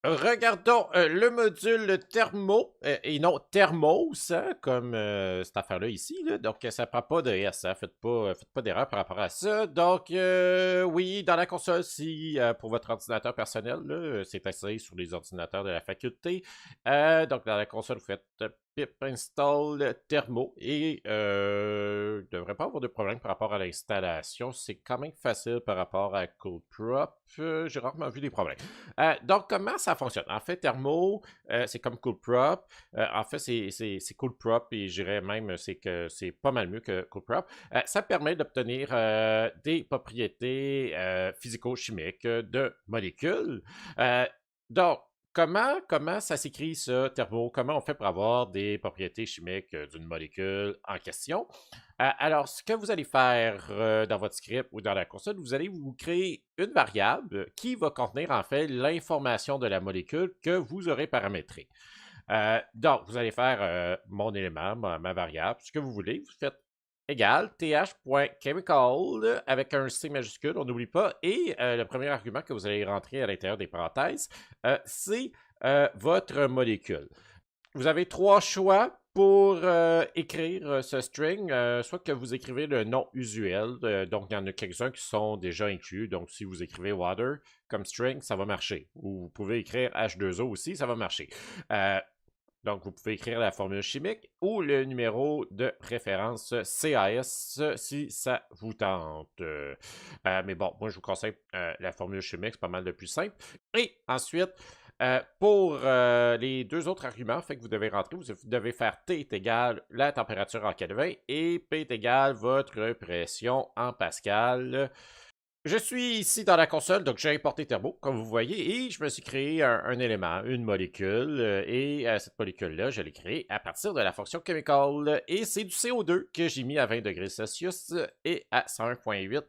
Regardons le module thermo et non thermos, hein, comme cette affaire-là ici. Là. Donc, ça prend pas de S. Hein, faites pas d'erreur par rapport à ça. Donc, oui, dans la console, si pour votre ordinateur personnel, c'est installé sur les ordinateurs de la faculté. Donc, dans la console, vous faites pip install thermo et ne devrait pas avoir de problème par rapport à l'installation. C'est quand même facile par rapport à CoolProp. J'ai rarement vu des problèmes. Donc, comment ça fonctionne? En fait, Thermo, c'est comme CoolProp. En fait, c'est CoolProp et je dirais même c'est que c'est pas mal mieux que CoolProp. Ça permet d'obtenir des propriétés physico-chimiques de molécules. Euh, donc, comment ça s'écrit ça, Thermo? Comment on fait pour avoir des propriétés chimiques d'une molécule en question? Alors, ce que vous allez faire dans votre script ou dans la console, vous allez vous créer une variable qui va contenir en fait l'information de la molécule que vous aurez paramétrée. Donc, vous allez faire mon élément, ma variable, ce que vous voulez. Vous faites égal th.chemical avec un C majuscule, on n'oublie pas. Et le premier argument que vous allez rentrer à l'intérieur des parenthèses, c'est votre molécule. Vous avez trois choix pour écrire ce string. Soit que vous écrivez le nom usuel, donc il y en a quelques-uns qui sont déjà inclus. Donc si vous écrivez water comme string, ça va marcher. Ou vous pouvez écrire H2O aussi, ça va marcher. Donc, vous pouvez écrire la formule chimique ou le numéro de référence CAS si ça vous tente. Mais bon, moi, je vous conseille la formule chimique, c'est pas mal de plus simple. Et ensuite, pour les deux autres arguments fait que vous devez rentrer, vous devez faire T est égal la température en Kelvin et P est égal votre pression en Pascal. Je suis ici dans la console, donc j'ai importé Turbo, comme vous voyez, et je me suis créé un élément, une molécule, et cette molécule-là, je l'ai créée à partir de la fonction chemical, et c'est du CO2 que j'ai mis à 20 degrés Celsius et à 101,8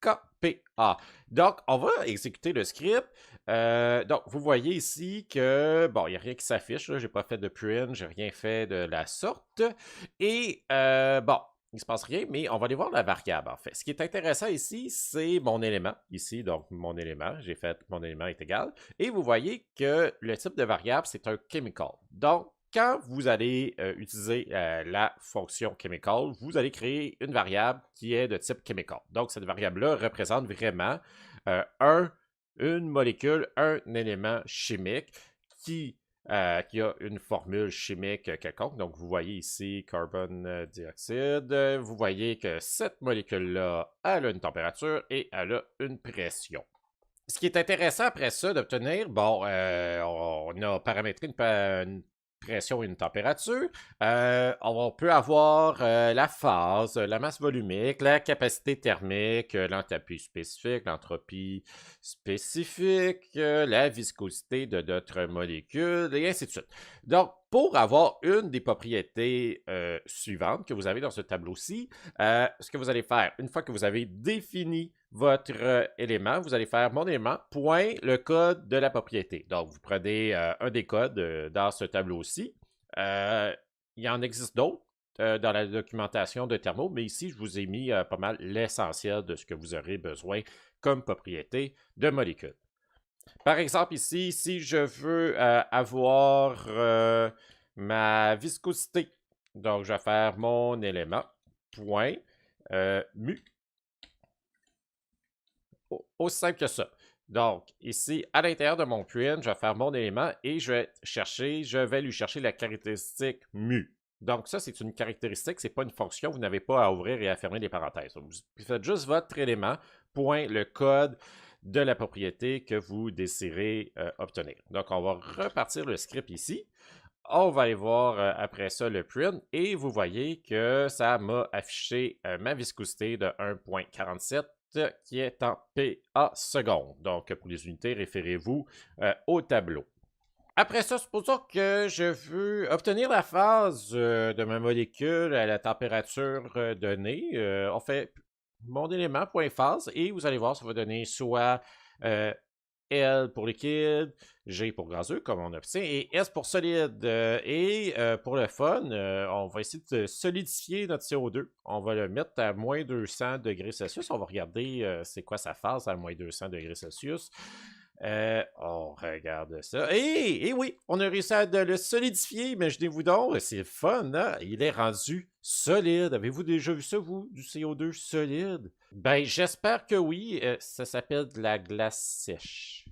kPa. Donc, on va exécuter le script. Donc, vous voyez ici que, bon, il n'y a rien qui s'affiche, j'ai pas fait de print, j'ai rien fait de la sorte, et bon, il ne se passe rien, mais on va aller voir la variable, en fait. Ce qui est intéressant ici, c'est mon élément. Ici, donc, mon élément, j'ai fait mon élément est égal. Et vous voyez que le type de variable, c'est un chemical. Donc, quand vous allez utiliser la fonction chemical, vous allez créer une variable qui est de type chemical. Donc, cette variable-là représente vraiment une molécule, un élément chimique qui a une formule chimique quelconque. Donc, vous voyez ici carbone dioxyde. Vous voyez que cette molécule-là, elle a une température et elle a une pression. Ce qui est intéressant après ça d'obtenir, bon, on a paramétré une pression et une température. On peut avoir la phase, la masse volumique, la capacité thermique, l'enthalpie spécifique, l'entropie spécifique, la viscosité de notre molécule, et ainsi de suite. Donc, pour avoir une des propriétés suivantes que vous avez dans ce tableau-ci, ce que vous allez faire, une fois que vous avez défini votre élément, vous allez faire mon élément, point, le code de la propriété. Donc, vous prenez un des codes dans ce tableau-ci. Il y en existe d'autres dans la documentation de Thermo, mais ici, je vous ai mis pas mal l'essentiel de ce que vous aurez besoin comme propriété de molécule. Par exemple, ici, si je veux avoir ma viscosité, donc je vais faire mon élément, point, mu, aussi simple que ça. Donc, ici, à l'intérieur de mon print, je vais faire mon élément et je vais lui chercher la caractéristique mu. Donc, ça, c'est une caractéristique, c'est pas une fonction, vous n'avez pas à ouvrir et à fermer les parenthèses. Vous faites juste votre élément, point, le code de la propriété que vous désirez obtenir. Donc, on va repartir le script ici. On va aller voir après ça le print et vous voyez que ça m'a affiché ma viscosité de 1,47 qui est en PA secondes. Donc, pour les unités, référez-vous au tableau. Après ça, supposons que je veux obtenir la phase de ma molécule à la température donnée. On fait mon élément, point phase, et vous allez voir, ça va donner soit L pour liquide, G pour gazeux, comme on obtient, et S pour solide. Et pour le fun, on va essayer de solidifier notre CO2. On va le mettre à moins 200 degrés Celsius. On va regarder c'est quoi sa phase à moins 200 degrés Celsius. On regarde ça. Et oui, on a réussi à le solidifier, imaginez-vous donc, c'est le fun, hein? Il est rendu solide. Avez-vous déjà vu ça, vous, du CO2 solide? Ben, j'espère que oui. Ça s'appelle de la glace sèche.